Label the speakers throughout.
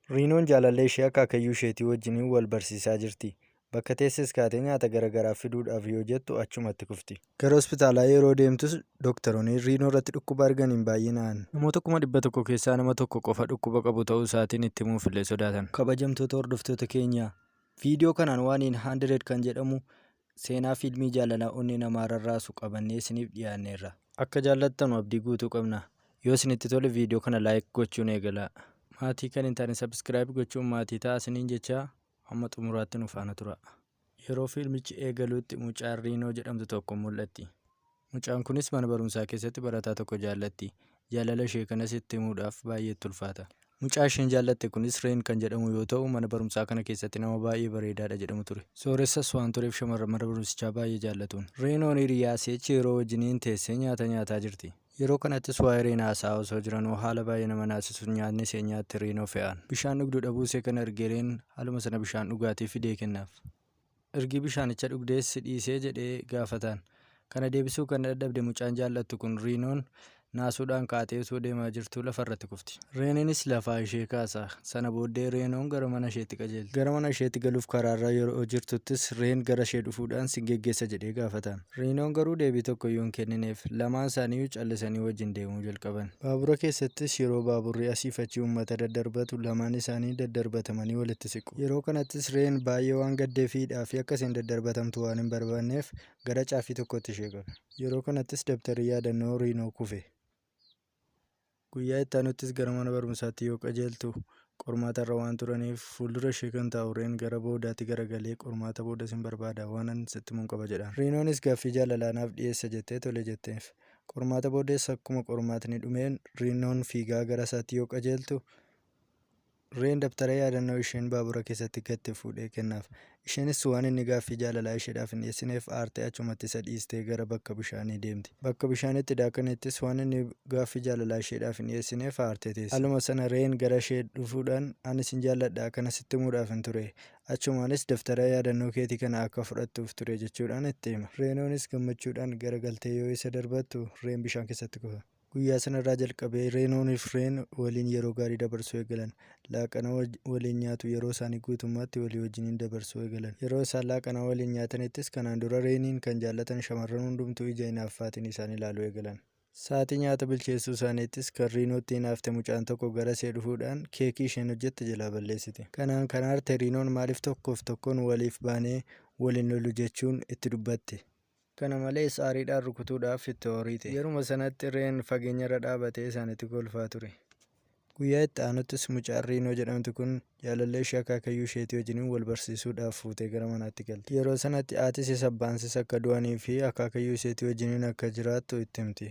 Speaker 1: Riinoon jaalallee ishee akaakayyuu isheetii wajjiniin wal barsiisaa jirti. Bakka teesses kaatee nyaata garaagaraa fiduudhaaf yoo jettu achumatti kufti. Gara hospitaalaa yeroo deemtus dooktaroonni Riinoo irratti dhukkuba arganiin baay'ee na'an. Namoota 100,000 keessaa nama tokko qofa dhukkuba qabu ta'uu isaatiin itti himuuf illee sodaatan. Kabajamtoota hordoftoota keenyaa viidiyoo kanaan waan 100 kan jedhamu seenaa fiilmii jaalalaa onnee namaa rarraasu qabannee isiniif dhiyaanneerra. Akka jaallattanu abdii guutuu qabna. Yoo isinitti tole viidiyoo kana laayik gochuun eegalaa. Maatii kan hin taane sabskiraayib gochuun maatii ta'a isiniin jechaa hamma xumuraatti nu faana tura. Yeroo fiilmichi eegaluutti mucaan Riinoo jedhamtu tokko mul'atti. Mucaan kunis mana barumsaa keessatti barataa tokko jaallatti. Jaalala ishee kanas itti himuudhaaf baay'eetti ulfaata. Mucaa isheen jaallatte kunis Reen kan jedhamu yoo ta'u mana barumsaa kana keessatti nama baay'ee bareedaadha jedhamu ture. Sooressas waan tureef shamarran mana barumsichaa baay'ee jaallatuun. Reenoon hiriyaa seechi yeroo wajjiniin teessee nyaata nyaataa jirti. Yeroo kanattis waa'ee Reen haasa'aa osoo jiranuu haala baay'ee nama naasisuun nyaatni ishee nyaatte Riinoo fe'an. Bishaan dhugduu dhabuu ishee kana argee Reen haaluma sana bishaan dhugaatii fidee kennaaf. Ergi bishaanicha dhugdees si dhiisee jedhee gaafatan. Kana deebisuu kan dadhabde mucaan jaallattu kun Riinoon naasuudhaan kaatee osoo deemaa jirtuu lafarratti kufti. Reeninis lafaa ishee kaasa. Sana booddee Reenoon gara mana isheetti qajeelti. Gara mana isheetti galuuf karaarra yeroo jirtuttis Reen gara ishee dhufuudhaan si geggeessa jedhee gaafatan. Reenoon garuu deebii tokkoyyuu hin kennineef. Lamaan isaaniiyyuu callisanii wajjin deemuu jalqaban. Baabura keessattis yeroo baaburri asiif achi uummata daddarbatu lamaan isaanii daddarbatamanii walitti siqu. Yeroo kanattis Reen baay'ee waan gaddeefiidhaa fi akka isheen daddarbatamtu waan hin barbaanneef gara caaffii tokkotti ishee qabe. Yeroo kanattis dabtarri yaadannoo Riinoo kufe. Guyyaa itti aanuttis gara mana barumsaatti yoo qajeeltu qormaatarra waan turaniif fuuldura ishee kan taa'u Reen gara boodaatti garagalee qormaata booda sin barbaada waan sitti himuun qaba jedhaan. Riinoonis gaaffii jaalalaanaaf dhiyeessa jettee tole jetteef. Qormaata boodees akkuma qormaatni dhumeen Riinoon fiigaa gara isaatti yoo qajeeltu Reen dabtara yaadannoo isheen baabura keessatti gatte fuudhee kennaaf. Isheenis waan inni gaaffii jaalalaa isheedhaaf hin dhiyeessineef aartee achumatti isa dhiistee gara bakka bishaanii deemti. Bakka bishaanitti daakanettis waan inni gaaffii jaalalaa isheedhaaf hin dhiyeessineef aartee teessi. Haaluma sana Reen gara ishee dhufuudhaan ani sin jaalladha kana sitti himuudhaaf hin ture. Achumaanis daftara yaadannoo keetii kana akka fudhattuuf ture jechuudhaan itti hima. Reenoonis gammachuudhaan garagaltee yoo isa darbattu Reen bishaan keessatti kufa. Guyyaa sanarraa jalqabee Reenooniif Reen waliin yeroo gaarii dabarsuu eegalan. Laaqana waliin nyaatu yeroo isaanii guutummaatti walii wajjiniin dabarsuu eegalan. Yeroo isaan laaqana waliin nyaatanittis kanaan dura Reeniin kan jaallatan shamarran hundumtuu ija hinaaffaatiin isaan ilaaluu eegalan. Sa'aatii nyaata bilcheessuu isaaniittis kan Riinootti hinaafte mucaan tokko gara ishee dhufuudhaan keekii isheen hojjette jalaa balleessite. Kanaan kan aarte Riinoon maaliif tokkoof tokkoon waliif baanee waliin lolu jechuun itti dubbatte. Kana malees aariidhaan rukutuudhaaf itti horiite. Yeruma sanatti Reen fageenyarra dhaabatee isaanitti kolfaa ture. Guyyaa itti aanuttis mucaan Riinoo jedhamtu kun jaalallee ishee akaakayyuu isheetii wajjiniin wal barsiisuudhaaf fuutee gara manaatti galti. Yeroo sanatti haatis abbaansis akka du'anii fi akaakayyuu isheetii wajjiniin akka jiraattu itti himti.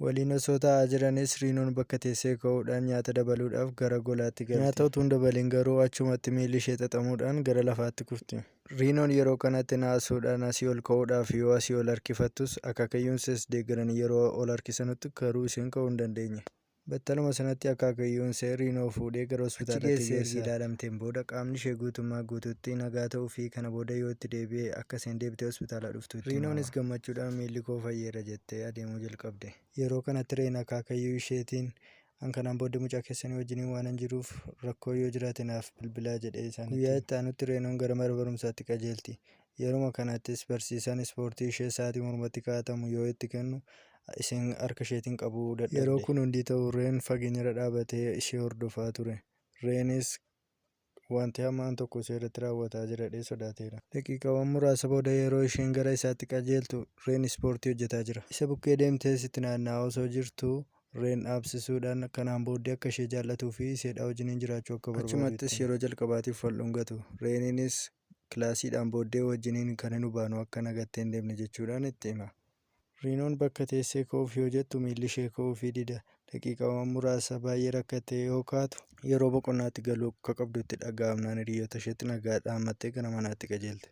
Speaker 1: Waliin osoo taa'aa jiranis Riinoon bakka teessee ka'uudhaan nyaata dabaluudhaaf gara golaatti galti. Nyaata utuu hin dabalin garuu achumatti miilli ishee xaxamuudhaan gara lafaatti kufti. Riinoon yeroo kanatti naasuudhaan asii ol ka'uudhaaf yoo asii ol harkifattus akaakayyuunsis deeggaranii yeroo ol harkisanutti garuu isheen ka'uu hin dandeenye. Battaluma sanatti akaakayyuun ishee Riinoo fuudhee gara hospitaalatti geesse. Ilaalamteen booda qaamni ishee guutummaa guutuutti nagaa ta'uu fi kana booda yoo itti deebi'e akka isheen deebitee hospitaala dhuftu. Riinoonis gammachuudhaan miilli koo fayyeera jettee adeemuu jalqabde. Yeroo kanatti Reen akaakayyuu isheetiin kanaan booda mucaa keessanii wajjiniin waan hin jiruuf rakkoo yoo jiraate naaf bilbilaa jedhee isaanitti. Guyyaa itti aanutti Reenoon gara mana barumsaatti qajeelti. Yeruma kanattis barsiisaan ispoortii ishee sa'aatii mormatti kaa'atamu yoo itti kennu isheen harka isheetiin qabuu dadhabde. Yeroo kun hundi ta'u Reen fageenyarra dhaabatee ishee hordofaa ture. Reenis wanti hamaan tokko ishee irratti raawwataa jira jedhee sodaateera. Daqiiqaawwan muraasa booda yeroo isheen gara isaatti qajeeltu Reen ispoortii hojjetaa jira. Isa bukkee deemtee sitti naanna'aa osoo jirtu Reen dhaabsisuudhaan kanaan booddee akka ishee jaallatuu fi isheedhaa wajjiniin jiraachuu akka barbaadu. Achumattis yeroo jalqabaatiif wal dhungatu. Reeninis kilaasiidhaan booddee wajjiniin kan hin hubaanu akka nagattee hin deemne jechuudhaan itti hima. Riinoon bakka teessee ka'uuf yoo jettu miilli ishee ka'uufii dida. Daqiiqaawwan muraasa baay'ee rakkattee yoo kaatu yeroo boqonnaatti galuu akka qabdu itti dhaga'amnaan hiriyoota isheetti nagaa dhaammattee gara manaatti qajeelte.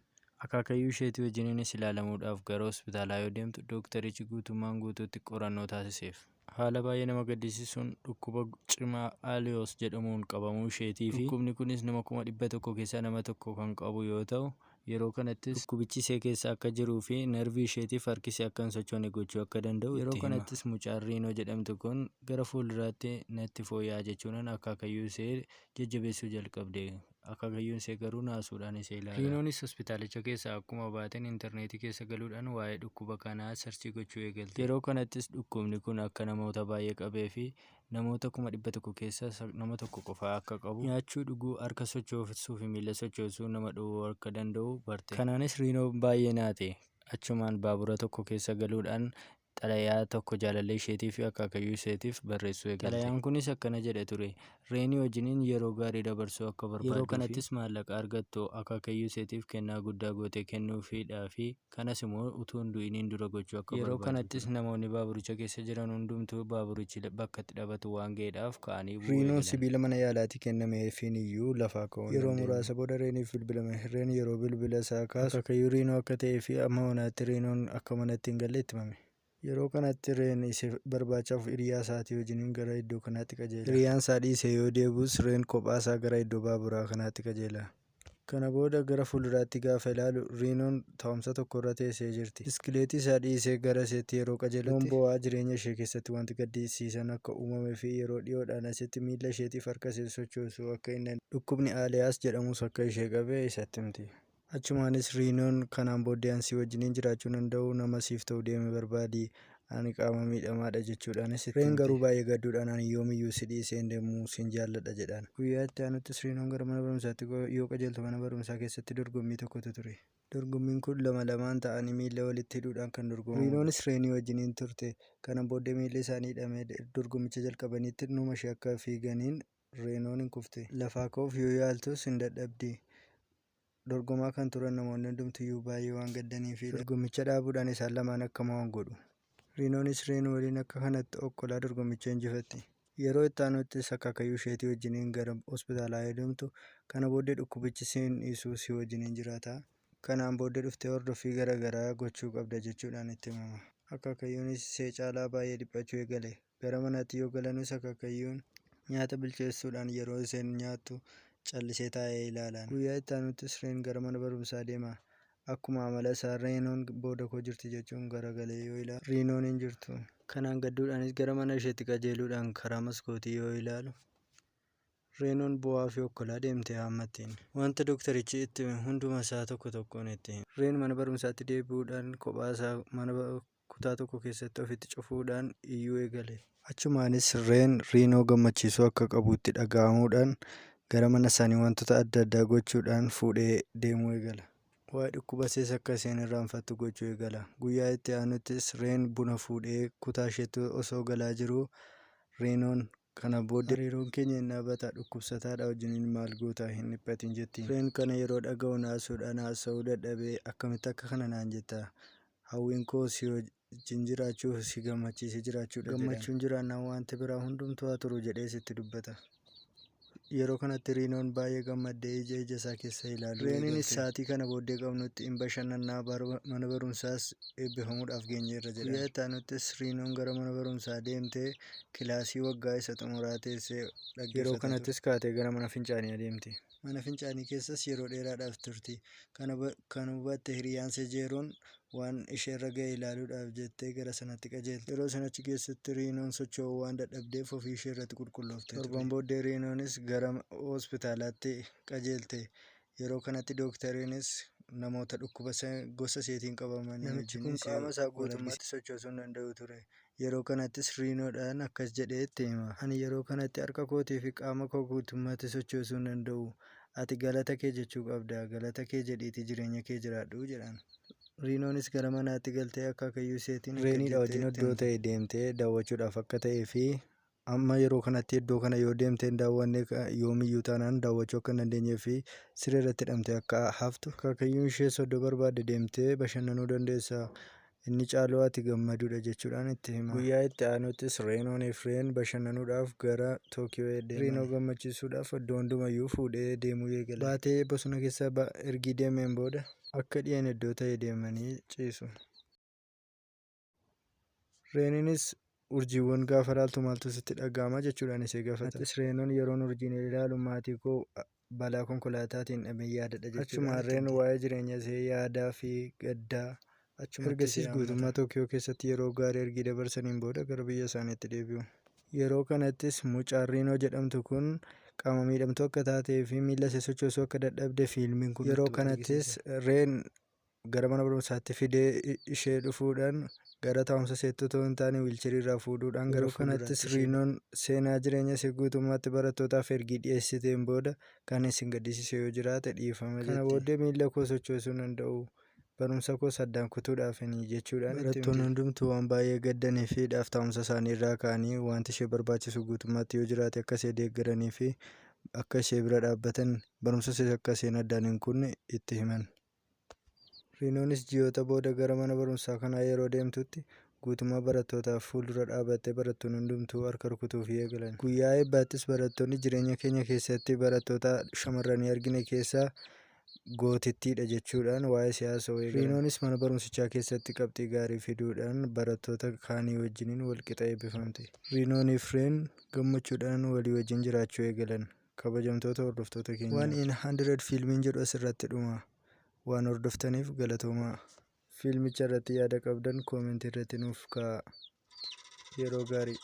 Speaker 1: Akaakayyuu isheetii wajjiniinis ilaalamuudhaaf gara hospitaalaa yoo deemtu dooktarichi guutummaan guutuutti qorannoo taasiseef. Haala baay'ee nama gaddisiisuun dhukkuba cimaa Aliyoos jedhamuun qabamuu isheetii fi dhukkubni kunis nama 100,000 keessaa nama tokko kan qabu yoo ta'u Yeroo kanattis dhukkubichi ishee keessa akka jiruu fi narvii isheetiif harki ishee akka hin sochoone gochuu akka danda'u yeroo kanattis mucaan Riinoo jedhamtu kun gara fuulduraatti natti fooyya'aa jechuudhaan akaakayyuu ishee jajjabeessuu jalqabde. Akaakayyuun ishee garuu naasuudhaan ishee ilaala. Riinoonis hospitaalicha keessaa akkuma baateen intarneetii keessa galuudhaan waa'ee dhukkuba kanaa sarchii gochuu eegalte. Yeroo kanattis dhukkubni kun akka namoota baay'ee qabee fi namoota 100,000 keessaa nama tokko qofaa akka qabu, nyaachuu dhuguu, harka sochoosuu fi miila sochoosuu nama dhowwuu akka danda'u barte. Kanaanis Riinoon baay'ee naate. Achumaan baabura tokko keessa galuudhaan xalayaa tokko jaalallee isheetii fi akaakayyuu isheetiif barreessuu eegalte. Xalayaan kunis akkana jedha ture: Reenii wajjiniin yeroo gaarii dabarsuu akka barbaaduu fi yeroo kanattis maallaqa argattu akaakayyuu isheetiif kennaa guddaa gootee kennuufiidhaa fi kanas immoo utuu hin du'iniin dura gochuu akka barbaadu. Yeroo kanattis namoonni baaburicha keessa jiran hundumtuu baaburichi bakka itti dhabatu waan ga'eedhaaf ka'anii bu'uu eegalan. Riinoon sibiila mana yaalaatii kennameefiin iyyuu lafaa ka'uu yeroo muraasa booda Reeniif bilbilame. Reen yeroo bilbila isaa kaasu akaakayyuu Riinoo akka ta'ee fi amma honaatti Riinoon akka manatti hin galle itti himame. Yeroo kanatti Reen isa barbaachaaf hiriyaa isaatii wajjiniin gara iddoo kanaatti qajeela. Hiriyaan isaa dhiisee yoo deebus Reen kophaa isaa gara iddoo baaburaa kanaatti qajeela. Kana booda gara fuulduraatti gaafa ilaalu Riinoon taa'umsa tokko irra teessee jirti. Biskileetii isaa dhiisee gara isheetti yeroo qajeelutti bo'aa jireenya ishee keessatti wanti gaddisiisan akka uumamee fi yeroo dhiyoodhaan asitti miila isheetiif harka ishee sochoosuu akka hin dhukkubni Aaliyaas jedhamus akka ishee qabe isatti himti. Achumaanis Riinoon kanaan booddee ansii wajjiniin jiraachuu danda'u nama siif ta'uu deeme barbaadi, ani qaama miidhamaadha jechuudhaanis Reen garuu baay'ee gadduudhaan ani yoomiyyuu si dhiisee hin deemu sin jaalladha jedhaan. Guyyaa itti aanuttis Riinoon gara mana barumsaatti yoo qajeeltu mana barumsaa keessatti dorgommii tokkotu ture. Dorgommiin kun lamaan ta'anii miila walitti hidhuudhaan kan dorgomu. Riinoonis Reenii wajjiniin turte. Kana booddee miilli isaanii hidhamee dorgommicha jalqabaniitti numa ishee akka fiiganiin Reenoon hin kufte. Lafaa ka'uuf yoo yaaltus hin dadhabdi. Dorgomaa kan turan namoonni hundumtiyyuu baay'ee waan gaddanii fi dorgommicha dhaabuudhaan isaan lamaan akka mo'an godhu. Riinoonis Reen waliin akka kanatti okkolaa dorgommicha injifatti. Yeroo itti aanuttis akaakayyuu isheetii wajjiniin gara hospitaalaa deemtu. Kana booddee dhukkubichi siin dhiisuu si wajjiniin jiraata. Kanaan booddee dhuftee hordoffii garaagaraa gochuu qabda jechuudhaan itti himama. Akaakayyuunis ishee caalaa baay'ee dhiphachuu eegale. Gara manaatti yoo galanus akaakayyuun nyaata bilcheessuudhaan yeroo isheen nyaattu callisee taa'ee ilaalaan. Guyyaa itti aanuttis Reen gara mana barumsaa deema. Akkuma amala isaa Reenoon booda koo jirti jechuun garagalee yoo ilaalu Riinoon hin jirtu. Kanaan gadduudhaanis gara mana isheetti qajeeluudhaan karaa maskootii yoo ilaalu Reenoon bo'aa fi okkolaa deemtee hammattiin. Wanta doktarichi itti hime hunduma isaa tokko tokkoon itti hime. Reen mana barumsaatti deebi'uudhaan kophaa isaa mana kutaa tokko keessatti ofitti cufuudhaan iyyuu eegale. Achumaanis Reen Riinoo gammachiisuu akka qabuutti dhaga'amuudhaan gara mana isaanii wantoota adda addaa gochuudhaan fuudhee deemuu eegala. Waa'ee dhukkuba ishees akka isheen irraanfattu gochuu eegala. Guyyaa itti aanuttis Reen buna fuudhee kutaa isheetti osoo galaa jiruu Riinoon kana booddee hariiroon keenya hin dhaabbata, dhukkubsataadha wajjiniin maal goota hin dhiphatin jettiin. Reen kana yeroo dhaga'u naasuudhaan haasa'uu dadhabee akkamitti akka kana naan jetta, hawwiin koo si wajjin jiraachuu si gammachiisee jiraachuudha jedhan. Gammachuun jiraannaan wanti biraa hundumtuu haa turu jedhee sitti dubbata. Yeroo kanatti Riinoon baay'ee gammaddee ija isaa keessa ilaalu. Reeniinis sa'aatii kana booddee qabnutti hin bashannannaa, mana barumsaas eebbifamuudhaaf geenyeerra jedha. Guyyaa itti aanuttis Riinoon gara mana barumsaa deemtee kilaasii waggaa isa xumuraa teessee dhaggeeffata. Yeroo kanattis kaatee gara mana fincaanii adeemti. Mana fincaanii keessas yeroo dheeraadhaaf turti. Kan hubatte hiriyaan Jeeroon waan isheerra ga'e ilaaluudhaaf jettee gara sanatti qajeelte. Yeroo sanachi keessatti Riinoon socho'uu waan dadhabdeef ofii ishee irratti qulqulloofte. Torban booddee Riinoonis gara hospitaalaatti qajeelte. Yeroo kanatti dooktariinis namoota dhukkuba gosa isheetiin qabamanii wajjin qaama isaa guutummaatti sochoosuu hin danda'u ture. Yeroo kanattis Riinoodhaan akkas jedhee itti hima. Ani yeroo kanatti harka kootii fi qaama koo guutummaatti sochoosuu hin danda'u. Ati galata kee jechuu qabda. Galata kee jedhiitii jireenya kee jiraadhu jedhan. Riinoonis gara manaatti galtee akaakayyuu isheetiin Reeniidha wajjin iddoo ta'e deemtee daawwachuudhaaf akka ta'ee fi amma yeroo kanatti iddoo kana yoo deemtee hin daawwanne yoomiyyuu taanaan daawwachuu akka hin dandeenyee fi siree irratti hidhamtee akka haftu akaakayyuun ishee soddoo barbaadde deemtee bashannanuu dandeessa. Inni caaluu ati gammaduudha jechuudhaan itti hima. Guyyaa itti aanuttis Reenooniif Reen bashannanuudhaaf gara Tookiyoo deeman. Riinoo gammachiisuudhaaf iddoo hundumayyuu fuudhee deemuu eegale. Baatee bosona keessa ergi deemeen booda akka dhiyan iddoo ta'e deemanii ciisu. Reeniinis urjiiwwan gaafa ilaaltu maaltu sitti dhaga'ama jechuudhaan ishee gaafatte. Reenoon yeroon urjiin ilaalu maatii koo balaa konkolaataatiin dhabee yaadadha jechuudha. Achuma harreen waa'ee jireenya ishee yaadaa fi gaddaa ergasiis guutummaa Tookiyo keessatti yeroo gaarii ergi dabarsaniin booda gara biyya isaaniitti deebi'u. Yeroo kanattis mucaan Riinoo jedhamtu kun qaama miidhamtuu akka taatee fi miila ishee sochoosuu akka dadhabde fiilmiin kun yeroo kanattis Reen gara mana barumsaatti fidee ishee dhufuudhaan gara taa'umsa isheetti otoo hin taane wiilcharii irraa fuudhuudhaan yeroo kanattis Riinoon seenaa jireenya ishee guutummaatti barattootaaf ergi dhiyeessiteen booda kan isin gaddisiise yoo jiraate dhiifama jetti. Kana booddee miila koo sochoosuu hin danda'u. Barumsa koo saddaan kutuudhaafanii jechuudhaan barattoonni hundumtuu waan baay'ee gaddanii fi taa'umsa isaanii irraa ka'anii wanti ishee barbaachisu guutummaatti yoo jiraate akka ishee deeggaranii fi akka ishee bira dhaabbatan barumsa ishee akka isheen addaan hin kunne itti himan. Riinoonis ji'oota booda gara mana barumsaa kanaa yeroo deemtutti guutummaa barattootaaf fuuldura dhaabbattee barattoonni hundumtuu harka rukutuuf eegalan. Guyyaa eebbaattis barattoonni jireenya keenya keessatti barattoota shamarranii argine keessaa gootittiidha jechuudhaan waa'ee siyaasa eegalan. Riinoonis mana barumsichaa keessatti qabxii gaarii fiduudhaan barattoota kaanii wajjiniin walqixa eebbifamte. Riinoonii fi Reen gammachuudhaan walii wajjin jiraachuu eegalan. Kabajamtoota hordoftoota keenyaa. 100 fiilmiin jedhu asirratti dhuma. Waan hordoftaniif galatoomaa. Fiilmicha irratti yaada qabdan koomentii irratti nuuf kaa'aa. Yeroo gaarii.